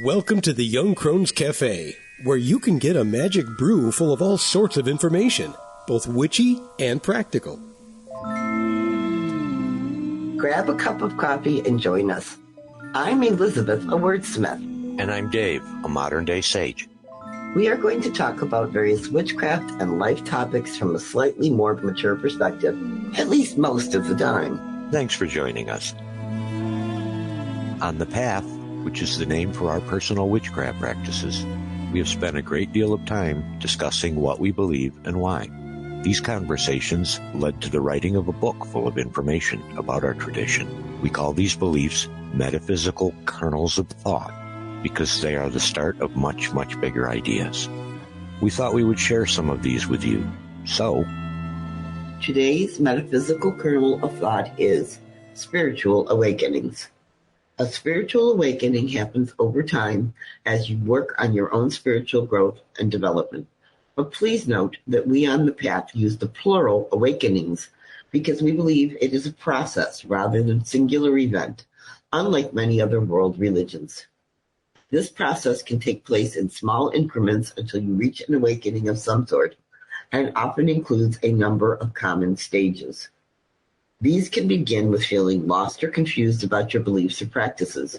Welcome to the Young Crone's Cafe, where you can get a magic brew full of all sorts of information, both witchy and practical. Grab a cup of coffee and join us. I'm Elizabeth, a wordsmith. And I'm Dave, a modern-day sage. We are going to talk about various witchcraft and life topics from a slightly more mature perspective, at least most of the time. Thanks for joining us. On the Path, which is the name for our personal witchcraft practices, we have spent a great deal of time discussing what we believe and why. These conversations led to the writing of a book full of information about our tradition. We call these beliefs metaphysical kernels of thought because they are the start of much, much bigger ideas. We thought we would share some of these with you. So, today's metaphysical kernel of thought is spiritual awakenings. A spiritual awakening happens over time as you work on your own spiritual growth and development. But please note that we on the Path use the plural awakenings because we believe it is a process rather than singular event, unlike many other world religions. This process can take place in small increments until you reach an awakening of some sort, and often includes a number of common stages. These can begin with feeling lost or confused about your beliefs or practices.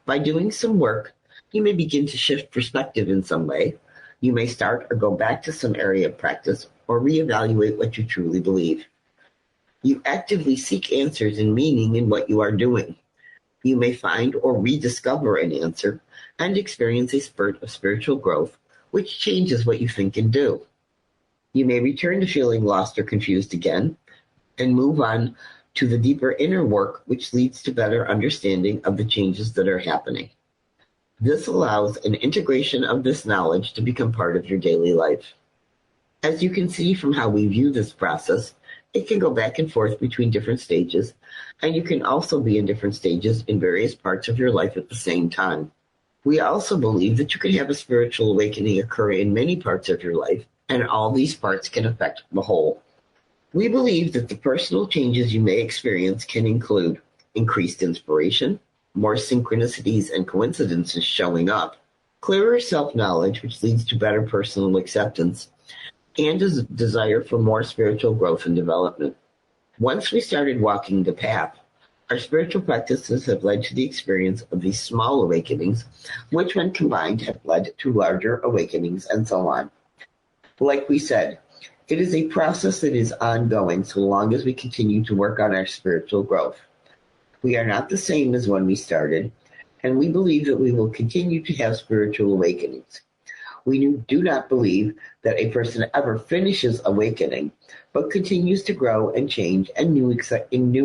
By doing some work, you may begin to shift perspective in some way. You may start or go back to some area of practice or reevaluate what you truly believe. You actively seek answers and meaning in what you are doing. You may find or rediscover an answer and experience a spurt of spiritual growth, which changes what you think and do. You may return to feeling lost or confused again, and move on to the deeper inner work, which leads to better understanding of the changes that are happening. This allows an integration of this knowledge to become part of your daily life. As you can see from how we view this process, it can go back and forth between different stages, and you can also be in different stages in various parts of your life at the same time. We also believe that you can have a spiritual awakening occur in many parts of your life, and all these parts can affect the whole. We believe that the personal changes you may experience can include increased inspiration, more synchronicities and coincidences showing up, clearer self-knowledge, which leads to better personal acceptance, and a desire for more spiritual growth and development. Once we started walking the path, our spiritual practices have led to the experience of these small awakenings, which when combined have led to larger awakenings and so on. Like we said, it is a process that is ongoing so long as we continue to work on our spiritual growth. We are not the same as when we started, and we believe that we will continue to have spiritual awakenings. We do not believe that a person ever finishes awakening, but continues to grow and change in new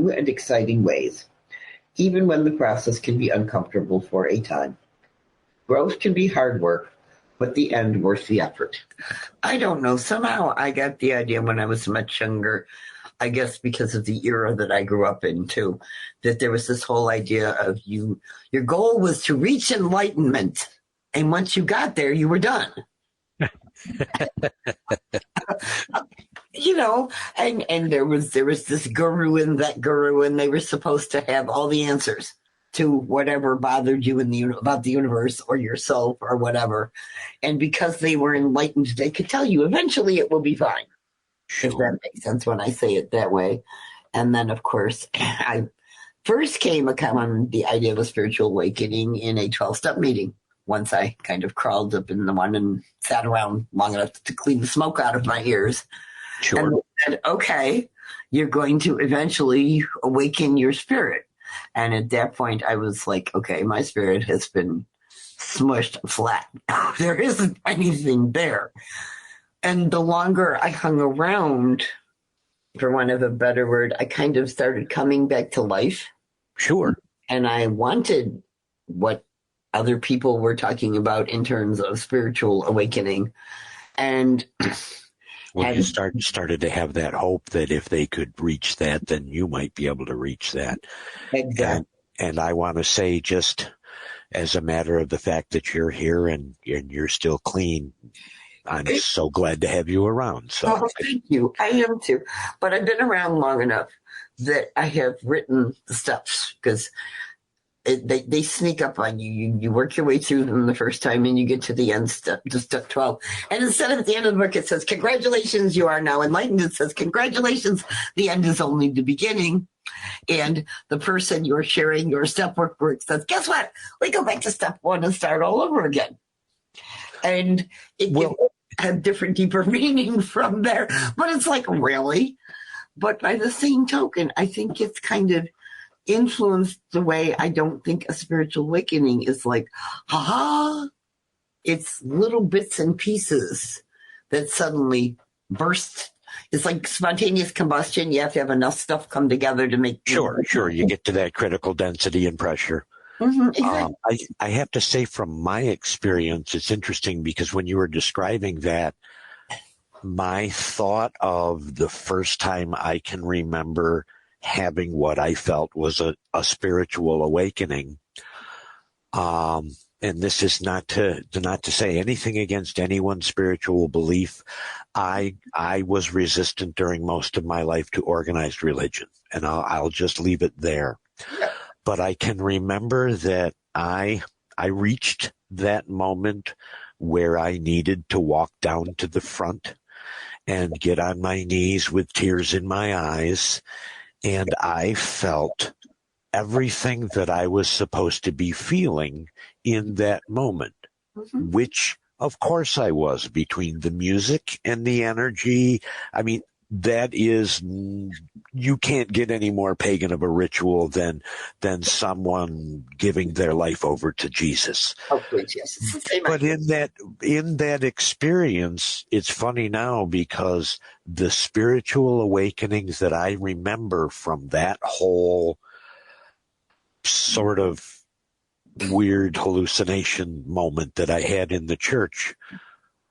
and exciting ways, even when the process can be uncomfortable for a time. Growth can be hard work, but the end worth the effort. I don't know. Somehow I got the idea when I was much younger, I guess because of the era that I grew up in too, that there was this whole idea of your goal was to reach enlightenment. And once you got there, you were done. And there was this guru and that guru, and they were supposed to have all the answers to whatever bothered you about the universe or yourself or whatever. And because they were enlightened, they could tell you eventually it will be fine. Sure. If that makes sense when I say it that way. And then, of course, I first came upon the idea of a spiritual awakening in a 12-step meeting. Once I kind of crawled up in the one and sat around long enough to clean the smoke out of my ears. Sure. And they said, okay, you're going to eventually awaken your spirit. And at that point, I was like, okay, my spirit has been smushed flat. There isn't anything there. And the longer I hung around, for want of a better word, I kind of started coming back to life. Sure. And I wanted what other people were talking about in terms of spiritual awakening. And when you started to have that hope that if they could reach that, then you might be able to reach that. Exactly. And I want to say, just as a matter of the fact that you're here and you're still clean, I'm so glad to have you around. So thank you. I am too. But I've been around long enough that I have written the stuff because they sneak up on you. You work your way through them the first time, and you get to the end step, to step 12. And instead of at the end of the book, it says, "Congratulations, you are now enlightened." It says, "Congratulations, the end is only the beginning." And the person you're sharing your step work with says, "Guess what? We go back to step 1 and start all over again." And it can have different, deeper meaning from there. But it's like, really? But by the same token, I think it's kind of influenced the way I don't think a spiritual awakening is like, haha. It's little bits and pieces that suddenly burst. It's like spontaneous combustion. You have to have enough stuff come together to make. Sure. You get to that critical density and pressure. Mm-hmm, exactly. I have to say, from my experience, it's interesting because when you were describing that, my thought of the first time I can remember having what I felt was a spiritual awakening. And this is not to say anything against anyone's spiritual belief. I was resistant during most of my life to organized religion, and I'll just leave it there. Yeah. But I can remember that I reached that moment where I needed to walk down to the front and get on my knees with tears in my eyes. And I felt everything that I was supposed to be feeling in that moment, which, of course, I was, between the music and the energy. I mean, that is, you can't get any more pagan of a ritual than someone giving their life over to Jesus. Oh, please, yes. It's the same But idea. in that experience, it's funny now because the spiritual awakenings that I remember from that whole sort of weird hallucination moment that I had in the church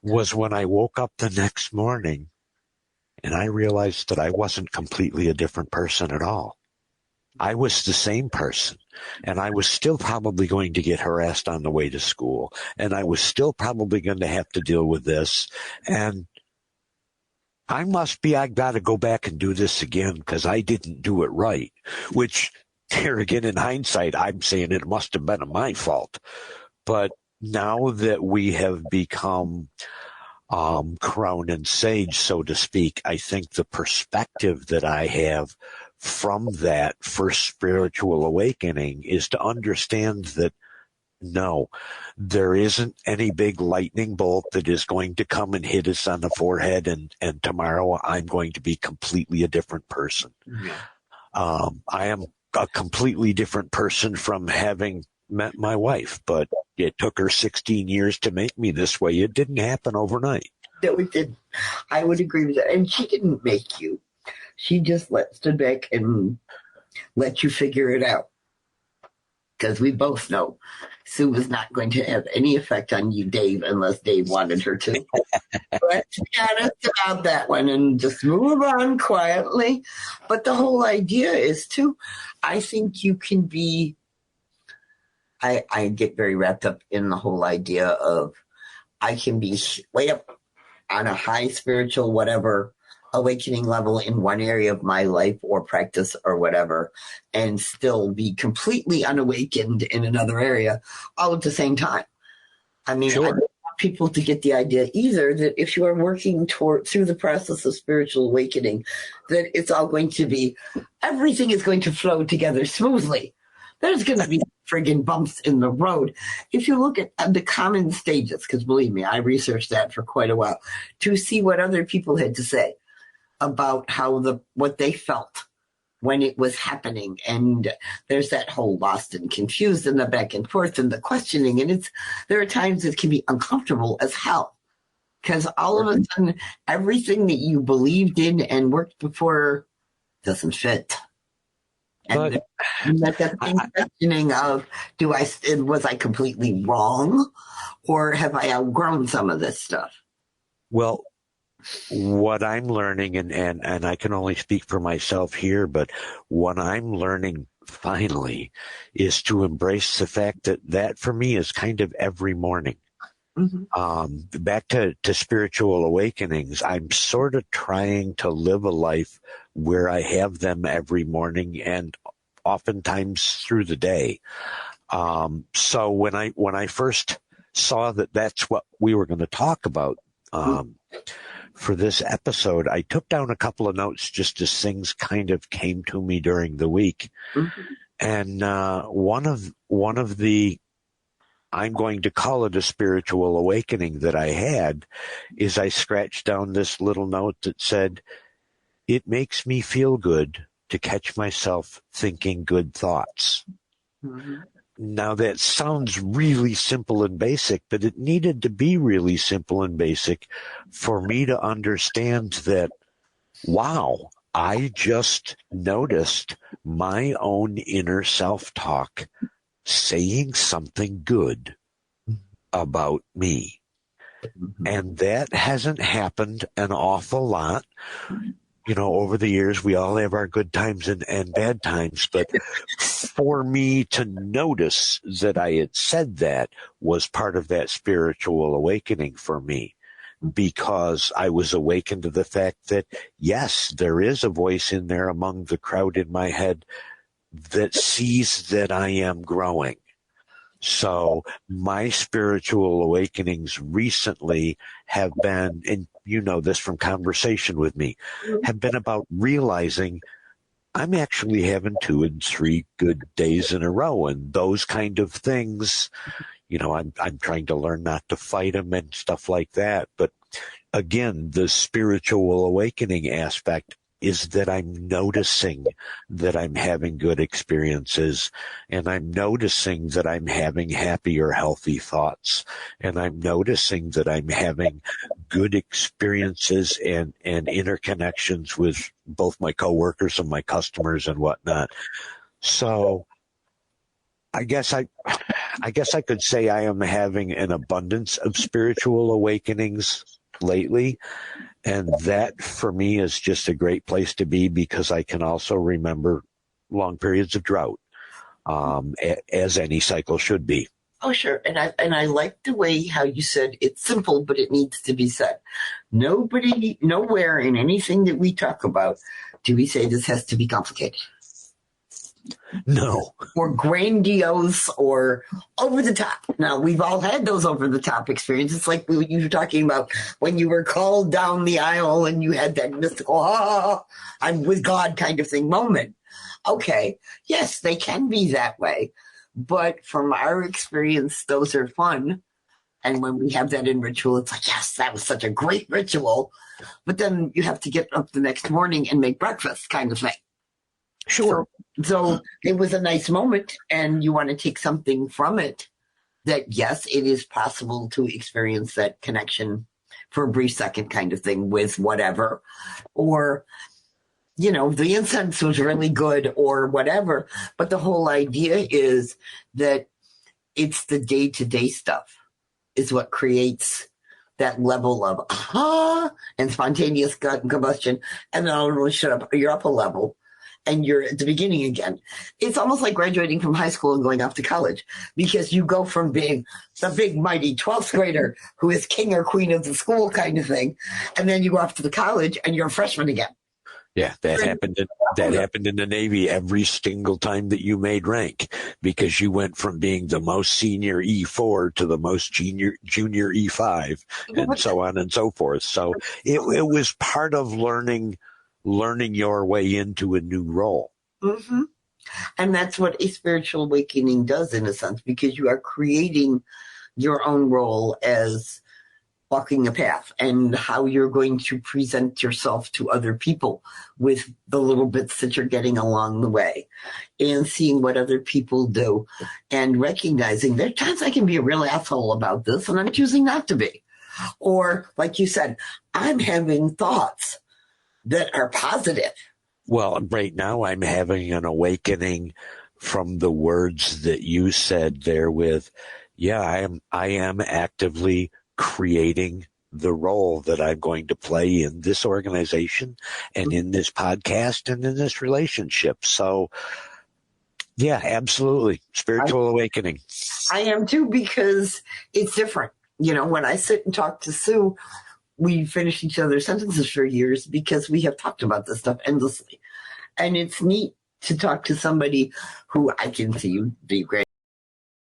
was when I woke up the next morning and I realized that I wasn't completely a different person at all. I was the same person, and I was still probably going to get harassed on the way to school, and I was still probably going to have to deal with this, and I got to go back and do this again because I didn't do it right, which, here again, in hindsight, I'm saying it must have been my fault. But now that we have become Crone and Sage, so to speak, I think the perspective that I have from that first spiritual awakening is to understand that no, there isn't any big lightning bolt that is going to come and hit us on the forehead and tomorrow I'm going to be completely a different person. Yeah. I am a completely different person from having met my wife, but it took her 16 years to make me this way. It didn't happen overnight. No, it didn't. I would agree with that. And she didn't make you. She just stood back and let you figure it out. Because we both know Sue was not going to have any effect on you, Dave, unless Dave wanted her to. But be honest about that one and just move on quietly. But the whole idea is, too, I think you can be... I get very wrapped up in the whole idea of I can be way up on a high spiritual whatever awakening level in one area of my life or practice or whatever, and still be completely unawakened in another area all at the same time. I mean, sure. I don't want people to get the idea either that if you are working through the process of spiritual awakening, that it's all going to be, everything is going to flow together smoothly. There's going to be friggin' bumps in the road. If you look at the common stages, because believe me, I researched that for quite a while, to see what other people had to say about what they felt when it was happening. And there's that whole lost and confused and the back and forth and the questioning. And there are times it can be uncomfortable as hell. Because all of a sudden, everything that you believed in and worked before doesn't fit. And that same questioning of, was I completely wrong? Or have I outgrown some of this stuff? Well, what I'm learning, and I can only speak for myself here, but what I'm learning finally is to embrace the fact that for me is kind of every morning. Mm-hmm. Back to spiritual awakenings, I'm sort of trying to live a life where I have them every morning and oftentimes through the day. So when I first saw that that's what we were going to talk about for this episode, I took down a couple of notes just as things kind of came to me during the week. Mm-hmm. And one of the, I'm going to call it a spiritual awakening that I had, is I scratched down this little note that said, "It makes me feel good to catch myself thinking good thoughts." Mm-hmm. Now that sounds really simple and basic, but it needed to be really simple and basic for me to understand that, wow, I just noticed my own inner self-talk saying something good about me. Mm-hmm. And that hasn't happened an awful lot. You know, over the years, we all have our good times and bad times, but for me to notice that I had said that was part of that spiritual awakening for me, because I was awakened to the fact that, yes, there is a voice in there among the crowd in my head that sees that I am growing. So my spiritual awakenings recently have been, and you know this from conversation with me, have been about realizing I'm actually having 2 and 3 good days in a row, and those kind of things, you know, I'm trying to learn not to fight them and stuff like that. But again, the spiritual awakening aspect is that I'm noticing that I'm having good experiences, and I'm noticing that I'm having happy or healthy thoughts, and I'm noticing that I'm having good experiences and interconnections with both my coworkers and my customers and whatnot. So I guess I could say I am having an abundance of spiritual awakenings lately. And that, for me, is just a great place to be, because I can also remember long periods of drought, as any cycle should be. Oh, sure. And I like the way how you said it's simple, but it needs to be said. Nowhere in anything that we talk about do we say this has to be complicated. No. Or grandiose or over the top. Now, we've all had those over the top experiences, like you were talking about when you were called down the aisle and you had that mystical, I'm with God kind of thing moment. Okay, yes, they can be that way. But from our experience, those are fun. And when we have that in ritual, it's like, yes, that was such a great ritual. But then you have to get up the next morning and make breakfast kind of thing. Sure. So it was a nice moment, and you want to take something from it that, yes, it is possible to experience that connection for a brief second kind of thing with whatever. Or, you know, the incense was really good or whatever. But the whole idea is that it's the day-to-day stuff is what creates that level of and spontaneous combustion. And then, oh, shut up, you're up a level. And you're at the beginning again. It's almost like graduating from high school and going off to college, because you go from being the big, mighty 12th grader who is king or queen of the school kind of thing, and then you go off to the college and you're a freshman again. Yeah, that happened in the Navy every single time that you made rank, because you went from being the most senior E4 to the most junior E5, and so on and so forth. So it was part of learning your way into a new role. Mm-hmm. And that's what a spiritual awakening does, in a sense, because you are creating your own role as walking a path, and how you're going to present yourself to other people with the little bits that you're getting along the way, and seeing what other people do, and recognizing there are times I can be a real asshole about this and I'm choosing not to be. Or, like you said, I'm having thoughts that are positive. Well, right now I'm having an awakening from the words that you said there with, yeah, I am actively creating the role that I'm going to play in this organization and in this podcast and in this relationship. So, yeah, absolutely. Spiritual awakening. I am too, because it's different. You know, when I sit and talk to Sue, we finish each other's sentences for years because we have talked about this stuff endlessly. And it's neat to talk to somebody who I can see you be great.